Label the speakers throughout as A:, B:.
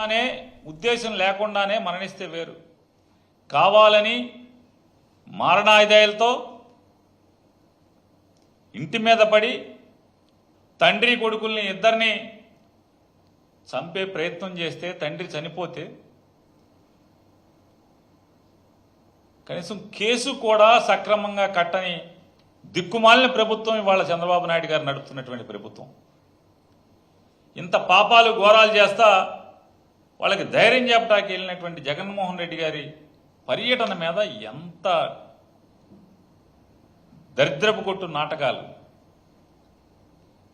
A: అనే ఉద్దేశం లేకుండానే మరణిస్తే వేరు, కావాలని మారణాయుధాలతో ఇంటి మీద పడి తండ్రి కొడుకుల్ని ఇద్దరిని చంపే ప్రయత్నం చేస్తే తండ్రి చనిపోతే కనీసం కేసు కూడా సక్రమంగా కట్టని దిక్కుమాలిన ప్రభుత్వం ఇవాళ చంద్రబాబు నాయుడు గారు నడుపుతున్నటువంటి ప్రభుత్వం. ఇంత పాపాలు ఘోరాలు చేస్తా వాళ్ళకి ధైర్యం చెప్పడానికి వెళ్ళినటువంటి జగన్మోహన్ రెడ్డి గారి పర్యటన మీద ఎంత దరిద్రపు కొట్టు నాటకాలు.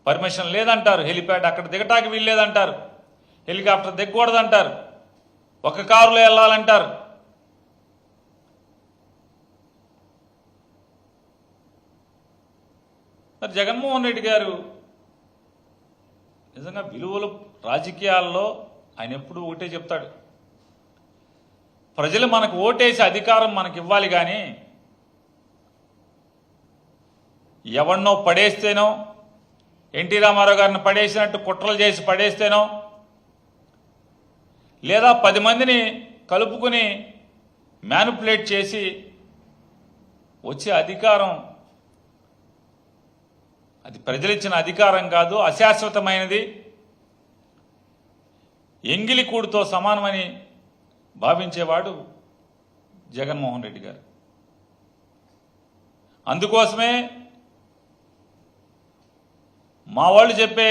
A: పర్మిషన్ లేదంటారు, హెలిప్యాడ్ అక్కడ దిగటానికి వీల్లేదంటారు, హెలికాప్టర్ దిగకూడదంటారు, ఒక కారులో వెళ్ళాలంటారు. మరి జగన్మోహన్ రెడ్డి గారు నిజంగా విలువలు రాజకీయాల్లో ఆయన ఎప్పుడు ఒకటే చెప్తాడు, ప్రజలు మనకు ఓటేసి అధికారం మనకి ఇవ్వాలి, కానీ ఎవరినో పడేస్తేనో, ఎన్టీ రామారావు గారిని పడేసినట్టు కుట్రలు చేసి పడేస్తేనో, లేదా 10 మందిని కలుపుకుని మ్యానిపులేట్ చేసి వచ్చే అధికారం అది ప్రజలిచ్చిన అధికారం కాదు, అశాశ్వతమైనది, ఎంగిలి కూడుతో సమానమని భావించేవాడు జగన్మోహన్ రెడ్డి గారు. అందుకోసమే మా వాళ్ళు చెప్పే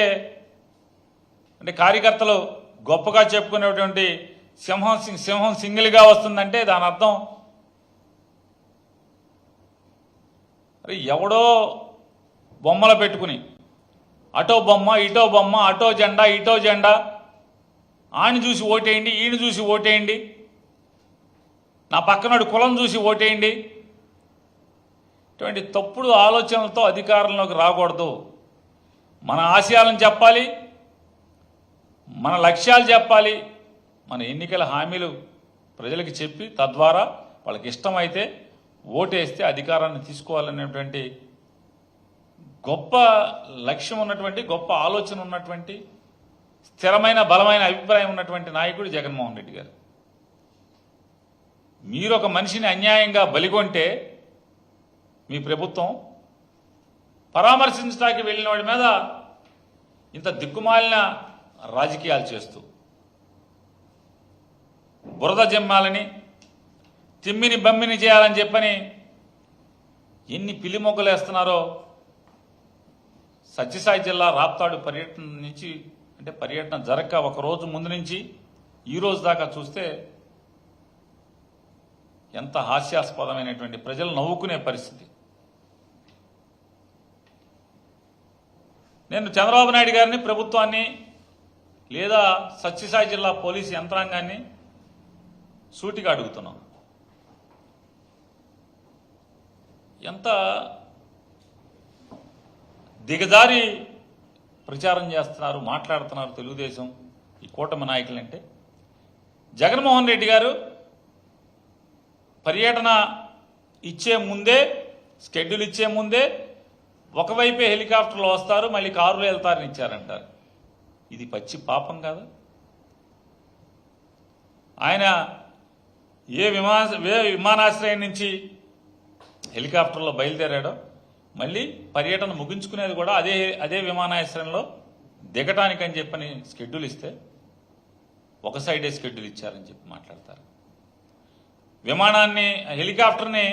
A: అంటే కార్యకర్తలు గొప్పగా చెప్పుకునేటువంటి సింహం సింగిల్గా వస్తుందంటే దాని అర్థం ఎవడో బొమ్మలు పెట్టుకుని అటో బొమ్మ ఇటో బొమ్మ, అటో జెండా ఇటో జెండా, ఆయన చూసి ఓటేయండి, ఈయన చూసి ఓటేయండి, నా పక్కనోడు కులం చూసి ఓటేయండి, ఇటువంటి తప్పుడు ఆలోచనలతో అధికారంలోకి రాకూడదు. మన ఆశయాలను చెప్పాలి, మన లక్ష్యాలు చెప్పాలి, మన ఎన్నికల హామీలు ప్రజలకు చెప్పి తద్వారా వాళ్ళకి ఇష్టమైతే ఓటేస్తే అధికారాన్ని తీసుకోవాలనేటువంటి గొప్ప లక్ష్యం ఉన్నటువంటి, గొప్ప ఆలోచన ఉన్నటువంటి, స్థిరమైన బలమైన అభిప్రాయం ఉన్నటువంటి నాయకుడు జగన్మోహన్ రెడ్డి గారు. మీరు ఒక మనిషిని అన్యాయంగా బలిగొంటే మీ ప్రభుత్వం పరామర్శించడానికి వెళ్ళిన వాడి మీద ఇంత దిక్కుమాలిన రాజకీయాలు చేస్తూ బురద జమ్మాలని, తిమ్మిని బమ్మిని చేయాలని చెప్పని ఎన్ని పిల్లి మొగ్గలు వేస్తున్నారో. సత్యసాయి జిల్లా రాప్తాడు పర్యటన నుంచి, అంటే పర్యటన జరగక ఒక రోజు ముందు నుంచి ఈ రోజు దాకా చూస్తే ఎంత హాస్యాస్పదమైనటువంటి, ప్రజలు నవ్వుకునే పరిస్థితి. నేను చంద్రబాబు నాయుడు గారిని, ప్రభుత్వాన్ని, లేదా సత్యసాయి జిల్లా పోలీసు యంత్రాంగాన్ని సూటిగా అడుగుతున్నాను, ఎంత దిగజారి ప్రచారం చేస్తున్నారు, మాట్లాడుతున్నారు తెలుగుదేశం ఈ కూటమి నాయకులంటే. జగన్మోహన్ రెడ్డి గారు పర్యటన ఇచ్చే ముందే, షెడ్యూల్ ఇచ్చే ముందే ఒకవైపే హెలికాప్టర్లో వస్తారు, మళ్ళీ కారులో వెళ్తారని ఇచ్చారంటారు. ఇది పచ్చి పాపం కాదు? ఆయన ఏ విమానాశ్రయం నుంచి హెలికాప్టర్లో బయలుదేరాడో మళ్ళీ పర్యటన ముగించుకునేది కూడా అదే విమానాశ్రయంలో దిగటానికని చెప్పని షెడ్యూల్ ఇస్తే ఒక సైడే షెడ్యూల్ ఇచ్చారని చెప్పి మాట్లాడతారు. విమానాన్ని, హెలికాప్టర్ని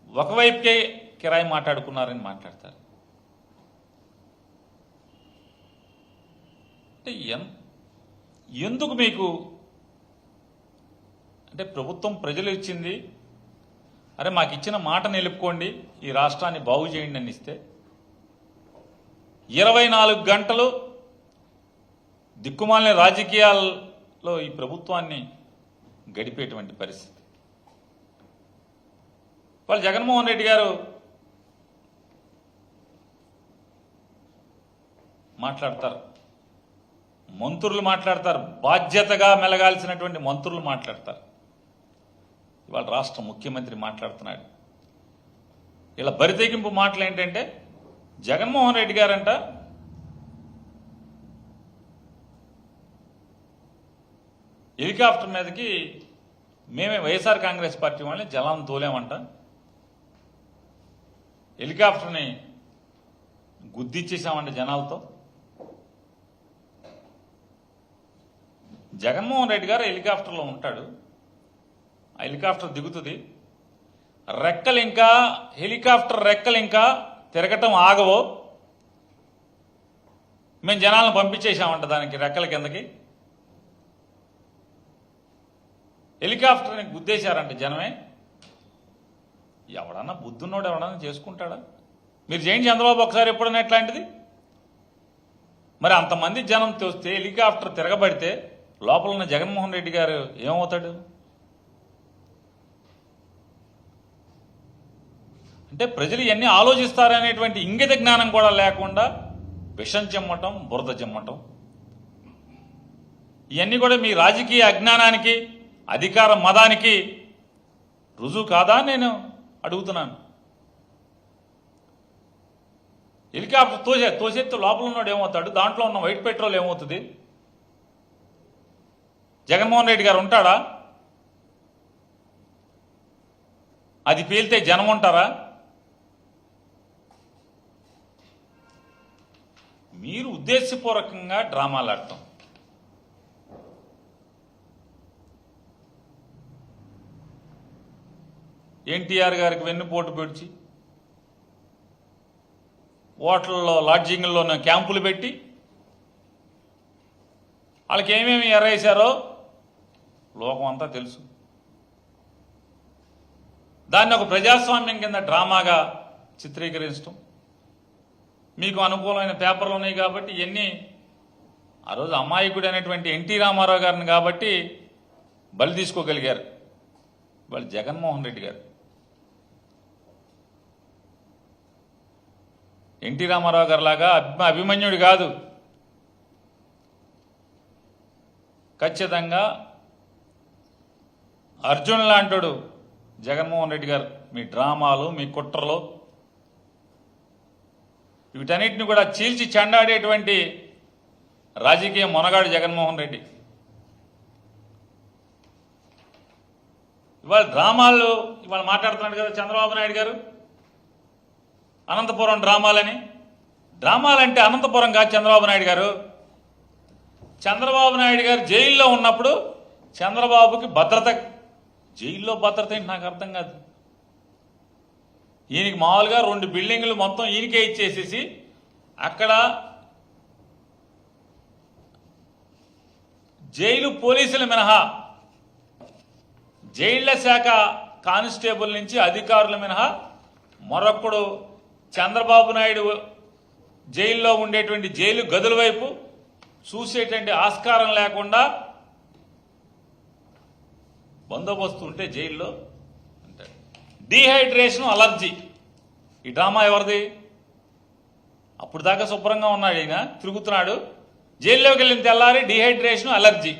A: ఒకవైపుకే కిరాయి మాట్లాడుకున్నారని మాట్లాడతారు. అంటే ఎందుకు మీకు, అంటే ప్రభుత్వం ప్రజలు ఇచ్చింది, అరే మాకు ఇచ్చిన మాట నిలుపుకోండి, ఈ రాష్ట్రాన్ని బాగు చేయండి అని ఇస్తే 24 గంటలు దిక్కుమాలిన రాజకీయాల్లో ఈ ప్రభుత్వాన్ని గడిపేటువంటి పరిస్థితి. వాళ్ళు జగన్మోహన్ రెడ్డి గారు మాట్లాడతారు, మంత్రులు మాట్లాడతారు, బాధ్యతగా మెలగాల్సినటువంటి మంత్రులు మాట్లాడతారు. ఇవాళ రాష్ట్ర ముఖ్యమంత్రి మాట్లాడుతున్నాడు. ఇలా బరితెగింపు మాటలు ఏంటంటే, జగన్మోహన్ రెడ్డి గారంట హెలికాప్టర్ మీదకి మేమే వైఎస్ఆర్ కాంగ్రెస్ పార్టీ వాళ్ళని జలాన్ని తోలేమంట, హెలికాప్టర్ని గుద్దిచ్చేసామంట జనాలతో. జగన్మోహన్ రెడ్డి గారు హెలికాప్టర్లో ఉంటాడు, ఆ హెలికాప్టర్ దిగుతుంది, హెలికాప్టర్ రెక్కలు ఇంకా తిరగటం ఆగవో, మేము జనాలను పంపించేసామంట దానికి రెక్కల కిందకి. హెలికాప్టర్ని గుద్దేశారంట జనమే. ఎవడన్నా బుద్ధున్నోడు ఎవడన్నా చేసుకుంటాడా? మీరు చేయండి చంద్రబాబు ఒకసారి ఎప్పుడన్నా ఎట్లాంటిది. మరి అంతమంది జనం తోస్తే హెలికాప్టర్ తిరగబడితే లోపల ఉన్న జగన్మోహన్ రెడ్డి గారు ఏమవుతాడు? అంటే ప్రజలు ఇవన్నీ ఆలోచిస్తారనేటువంటి ఇంగిత జ్ఞానం కూడా లేకుండా విషం చెమ్మటం, బురద చెమ్మటం, ఇవన్నీ కూడా మీ రాజకీయ అజ్ఞానానికి, అధికార మదానికి రుజువు కాదా నేను అడుగుతున్నాను. హెలికాప్టర్ తోసేస్తే లోపల ఉన్నాడు ఏమవుతాడు? దాంట్లో ఉన్న వైట్ పెట్రోల్ ఏమవుతుంది? జగన్మోహన్ రెడ్డి గారు ఉంటాడా? అది పేలితే జనం ఉంటారా? మీరు ఉద్దేశపూర్వకంగా డ్రామాలు ఆడటం, ఎన్టీఆర్ గారికి వెన్నుపోటు పెడిచి హోటల్లో లాడ్జింగ్లో క్యాంపులు పెట్టి వాళ్ళకి ఏమేమి ఎర్రేశారో లోకం అంతా తెలుసు. దాన్ని ఒక ప్రజాస్వామ్యం కింద డ్రామాగా చిత్రీకరించడం, మీకు అనుకూలమైన పేపర్లు ఉన్నాయి కాబట్టి ఇవన్నీ ఆ రోజు అమాయకుడు అనేటువంటి ఎన్టీ రామారావు గారిని కాబట్టి బలి తీసుకోగలిగారు. వాళ్ళు జగన్మోహన్ రెడ్డి గారు, ఎన్టీ రామారావు గారు లాగా అభిమన్యుడు కాదు. ఖచ్చితంగా అర్జున్ లాంటాడు జగన్మోహన్ రెడ్డి గారు. మీ డ్రామాలు, మీ కుట్రలు, వీటన్నిటిని కూడా చీల్చి చెండాడేటువంటి రాజకీయ మొనగాడు జగన్మోహన్ రెడ్డి. ఇవాళ డ్రామాలు ఇవాళ మాట్లాడుతున్నాడు కదా చంద్రబాబు నాయుడు గారు, అనంతపురం డ్రామాలని. డ్రామాలంటే అనంతపురం కాదు చంద్రబాబు నాయుడు గారు. చంద్రబాబు నాయుడు గారు జైల్లో ఉన్నప్పుడు చంద్రబాబుకి భద్రత, జైల్లో భద్రత ఏంటి నాకు అర్థం కాదు. ఈయనకి మామూలుగా 2 బిల్డింగులు మొత్తం ఈయనకే ఇచ్చేసేసి అక్కడ జైలు పోలీసులు మినహా, జైళ్ల శాఖ కానిస్టేబుల్ నుంచి అధికారులు మినహా మరొకడు చంద్రబాబు నాయుడు జైల్లో ఉండేటువంటి జైలు గదుల వైపు చూసేటువంటి ఆస్కారం లేకుండా బందోబస్తు ఉంటే జైల్లో అంటే డీహైడ్రేషన్, అలర్జీ. ఈ డ్రామా ఎవరిది? అప్పుడు దాకా శుభ్రంగా ఉన్నాడు ఈయన, తిరుగుతున్నాడు. జైల్లోకి వెళ్ళిన తెల్లారి డీహైడ్రేషన్, అలర్జీ.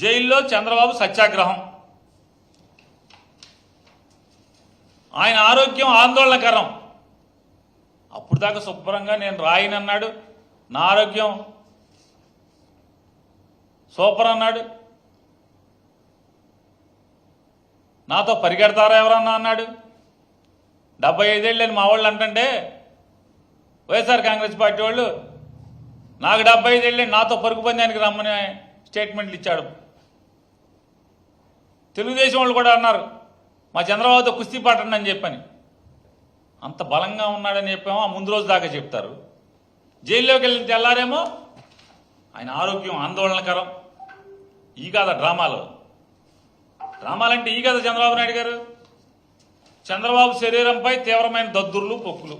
A: జైల్లో చంద్రబాబు సత్యాగ్రహం. ఆయన ఆరోగ్యం ఆందోళనకరం. అప్పుడు దాకా శుభ్రంగా నేను రాయినన్నాడు, నా ఆరోగ్యం సూపర్ అన్నాడు, నాతో పరిగెడతారా ఎవరన్నా అన్నాడు. 75 ఏళ్ళని మా వాళ్ళు అంటుంటే వైఎస్ఆర్ కాంగ్రెస్ పార్టీ వాళ్ళు నాకు 75 ఏళ్ళని నాతో పరుగు పందానికి రమ్మని స్టేట్మెంట్లు ఇచ్చాడు. తెలుగుదేశం వాళ్ళు కూడా అన్నారు మా చంద్రబాబుతో కుస్తీ పట్టండి అని చెప్పని. అంత బలంగా ఉన్నాడని చెప్పామో ఆ ముందు రోజు దాకా చెప్తారు. జైల్లోకి వెళ్ళిన తెల్లారేమో ఆయన ఆరోగ్యం ఆందోళనకరం. ఈ కాదా డ్రామాలు? డ్రామాలంటే ఈ కదా చంద్రబాబు నాయుడు గారు. చంద్రబాబు శరీరంపై తీవ్రమైన దద్దుర్లు, పొక్కులు.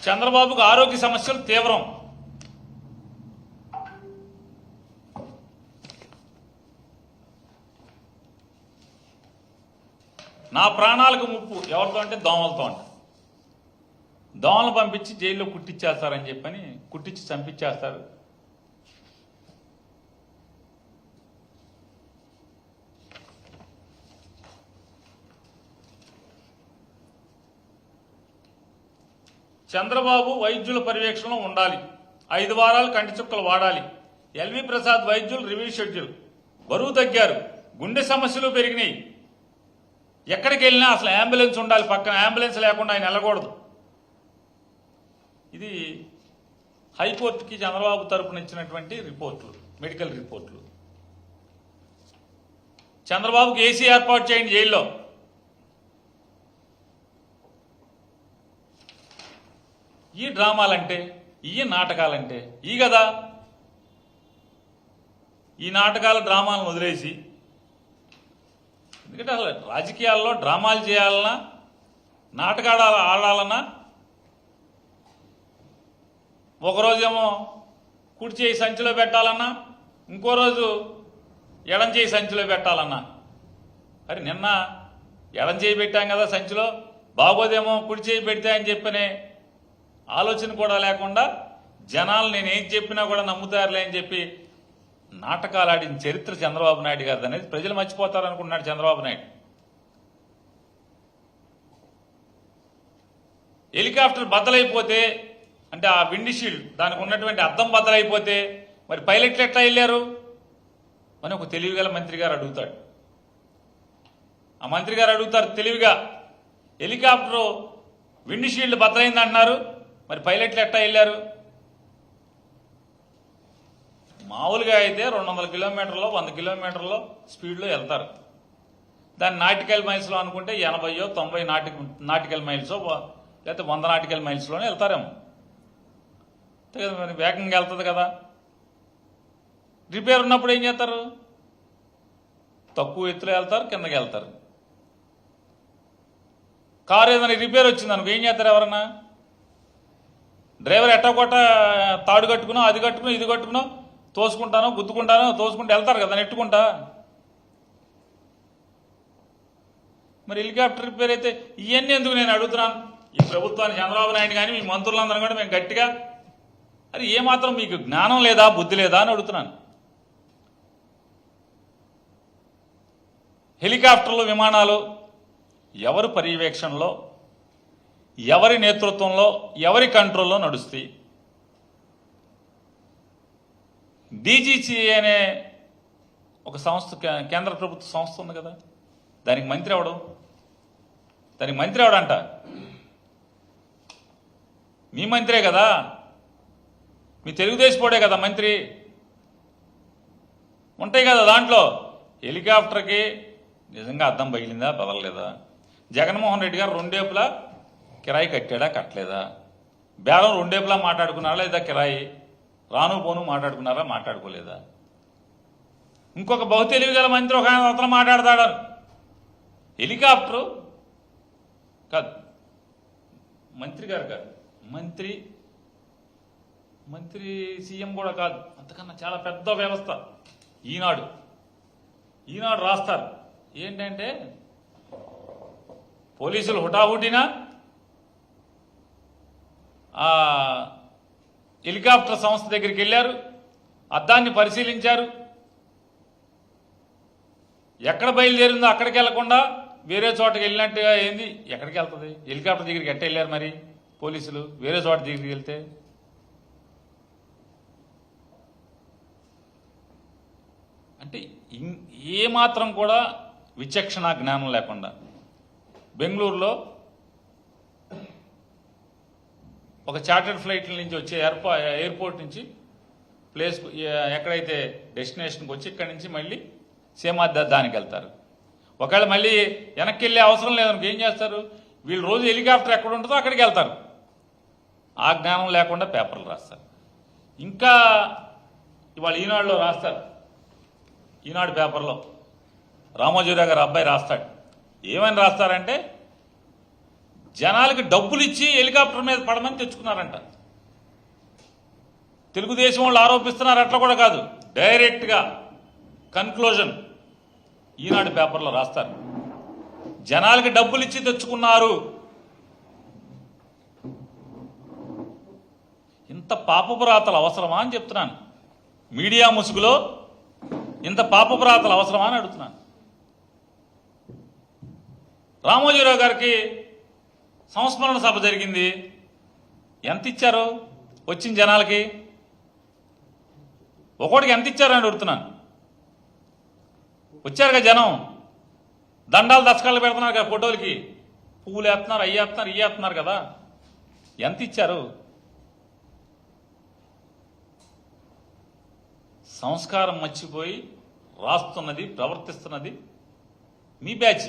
A: చంద్రబాబుకు ఆరోగ్య సమస్యలు తీవ్రం. నా ప్రాణాలకు ముప్పు ఎవరితో అంటే దోమలతో అంట. దోమలు పంపించి జైల్లో కుట్టిచ్చేస్తారని చెప్పని కుట్టించి చంపించేస్తారు. చంద్రబాబు వైద్యుల పర్యవేక్షణలో ఉండాలి, 5 వారాలు కంటి చుక్కలు వాడాలి, ఎల్వి ప్రసాద్ వైద్యులు రివ్యూ షెడ్యూల్, బరువు తగ్గారు, గుండె సమస్యలు పెరిగినాయి, ఎక్కడికి వెళ్ళినా అసలు అంబులెన్స్ ఉండాలి, పక్కన అంబులెన్స్ లేకుండా ఆయన వెళ్ళకూడదు. ఇది హైకోర్టుకి చంద్రబాబు తరపున ఇచ్చినటువంటి రిపోర్ట్లు, మెడికల్ రిపోర్ట్లు. చంద్రబాబుకి ఏసీ ఏర్పాటు చేయండి జైల్లో. ఈ డ్రామాలంటే, ఈ నాటకాలంటే ఈ కదా. ఈ నాటకాల డ్రామాలను వదిలేసి, ఎందుకంటే అసలు రాజకీయాల్లో డ్రామాలు చేయాలన్నా, నాటకాలు ఆడాలన్నా, ఒకరోజేమో కుడి చేయి సంచిలో పెట్టాలన్నా, ఇంకో రోజు ఎడం చేయి సంచిలో పెట్టాలన్నా. మరి నిన్న ఎడం చేయి పెట్టాం కదా సంచిలో, బాగోదేమో కుడి చేయి పెడితే అని చెప్పనే ఆలోచన కూడా లేకుండా జనాలు నేను ఏం చెప్పినా కూడా నమ్ముతారులే అని చెప్పి నాటకాలు ఆడిన చరిత్ర చంద్రబాబు నాయుడు గారిది అనేది ప్రజలు మర్చిపోతారనుకుంటున్నాడు చంద్రబాబు నాయుడు. హెలికాప్టర్ బద్దలైపోతే, అంటే ఆ విండ్ షీల్డ్ దానికి ఉన్నటువంటి అద్దం బద్దలైపోతే మరి పైలట్లు ఎట్లా వెళ్ళారు అని ఒక తెలివిగల మంత్రి గారు అడుగుతాడు. ఆ మంత్రి గారు అడుగుతారు తెలివిగా, హెలికాప్టర్ విండ్ షీల్డ్ బద్దలైంది అంటున్నారు, మరి పైలట్లు ఎట్లా వెళ్ళారు? మామూలుగా అయితే 200 కిలోమీటర్లో 100 కిలోమీటర్లో స్పీడ్లో వెళ్తారు. దాన్ని నాటికల్ మైల్స్లో అనుకుంటే 80 90 నాటికల్ మైల్సో లేకపోతే 100 నాటికల్ మైల్స్లోనే వెళ్తారేమో. మరి వేగంగా వెళ్తుంది కదా. రిపేర్ ఉన్నప్పుడు ఏం చేస్తారు? తక్కువ ఎత్తులో వెళ్తారు, కిందకి వెళ్తారు. కారు ఏదైనా రిపేర్ వచ్చింది అనుకో ఏం చేస్తారు ఎవరన్నా? డ్రైవర్ ఎట్టకొట్ట తాడు కట్టుకునో, అది కట్టుకునో, ఇది కట్టుకునో, తోసుకుంటానో గుద్దుకుంటానో తోసుకుంటూ వెళ్తారు కదా నెట్టుకుంటా. మరి హెలికాప్టర్ రిపేర్ అయితే ఇవన్నీ ఎందుకు నేను అడుగుతున్నాను. ఈ ప్రభుత్వాన్ని చంద్రబాబు నాయుడు కానీ మీ మంత్రులందరూ కూడా మేము గట్టిగా, అది ఏమాత్రం మీకు జ్ఞానం లేదా, బుద్ధి లేదా అని అడుగుతున్నాను. హెలికాప్టర్లు, విమానాలు ఎవరి పర్యవేక్షణలో, ఎవరి నేతృత్వంలో, ఎవరి కంట్రోల్లో నడుస్తాయి? డీజీసీ అనే ఒక సంస్థ, కేంద్ర ప్రభుత్వ సంస్థ ఉంది కదా, దానికి మంత్రి ఎవడు? దానికి మంత్రి ఎవడంట? మీ మంత్రే కదా, మీ తెలుగుదేశపోడే కదా మంత్రి. ఉంటాయి కదా దాంట్లో. హెలికాప్టర్కి నిజంగా అద్దం పగిలిందా, బదలలేదా? జగన్మోహన్ రెడ్డి గారు రెండేపులా కిరాయి కట్టాడా, కట్టలేదా? బేరం రెండేపులా మాట్లాడుకున్నారా లేదా? కిరాయి రాను పోను మాట్లాడుకున్నారా, మాట్లాడుకోలేదా? ఇంకొక బహు తెలివిగల మంత్రి ఒక అతను మాట్లాడతాడు. హెలికాప్టరు కాదు, మంత్రి గారు కాదు, మంత్రి సీఎం కూడా కాదు, అంతకన్నా చాలా పెద్ద వ్యవస్థ. ఈనాడు రాస్తారు ఏంటంటే, పోలీసులు హుటాహుటినా హెలికాప్టర్ సంస్థ దగ్గరికి వెళ్ళారు, అద్దాన్ని పరిశీలించారు, ఎక్కడ బయలుదేరిందో అక్కడికి వెళ్లకుండా వేరే చోటకి వెళ్ళినట్టుగా. ఏంది, ఎక్కడికి వెళ్తుంది హెలికాప్టర్ దగ్గరికి? ఎట్ట వెళ్ళారు మరి పోలీసులు వేరే చోట దగ్గరికి వెళ్తే? అంటే ఏమాత్రం కూడా విచక్షణ జ్ఞానం లేకుండా బెంగళూరులో ఒక చార్టర్డ్ ఫ్లైట్ల నుంచి వచ్చే ఎయిర్పోర్ట్ నుంచి ప్లేస్ ఎక్కడైతే డెస్టినేషన్కి వచ్చి ఇక్కడి నుంచి మళ్ళీ దానికి వెళ్తారు. ఒకవేళ మళ్ళీ వెనక్కి వెళ్ళే అవసరం లేదనుకో ఏం చేస్తారు? వీళ్ళు రోజు హెలికాప్టర్ ఎక్కడ ఉంటుందో అక్కడికి వెళ్తారు. ఆ జ్ఞానం లేకుండా పేపర్లు రాస్తారు. ఇంకా ఇవాళ ఈనాడులో రాస్తారు, ఈనాడు పేపర్లో రామోజీరావు గారు అబ్బాయి రాస్తాడు. ఏమని రాస్తారంటే, జనాలకి డబ్బులు ఇచ్చి హెలికాప్టర్ మీద పడమని తెచ్చుకున్నారంట. తెలుగుదేశం వాళ్ళు ఆరోపిస్తున్నారు, అట్లా కూడా కాదు, డైరెక్ట్గా కన్క్లూజన్ ఈనాడు పేపర్లో రాస్తారు. జనాలకి డబ్బులు ఇచ్చి తెచ్చుకున్నారు. ఇంత పాపపురాతలు అవసరమా అని చెప్తున్నాను. మీడియా ముసుగులో ఇంత పాపపురాతలు అవసరమా అని అడుగుతున్నాను. రామోజీరావు గారికి సంస్మరణ సభ జరిగింది. ఎంత ఇచ్చారు వచ్చిన జనాలకి? ఒకటికి ఎంత ఇచ్చారని అడుగుతున్నాను. వచ్చారుగా జనం, దండాలు దశకాళ్ళు పెడుతున్నారు కదా ఫోటోలకి, పువ్వులు వేస్తున్నారు, అయ్యి వేస్తున్నారు, ఇవి వేస్తున్నారు కదా, ఎంత ఇచ్చారు? సంస్కారం మర్చిపోయి రాస్తున్నది, ప్రవర్తిస్తున్నది మీ బ్యాచ్.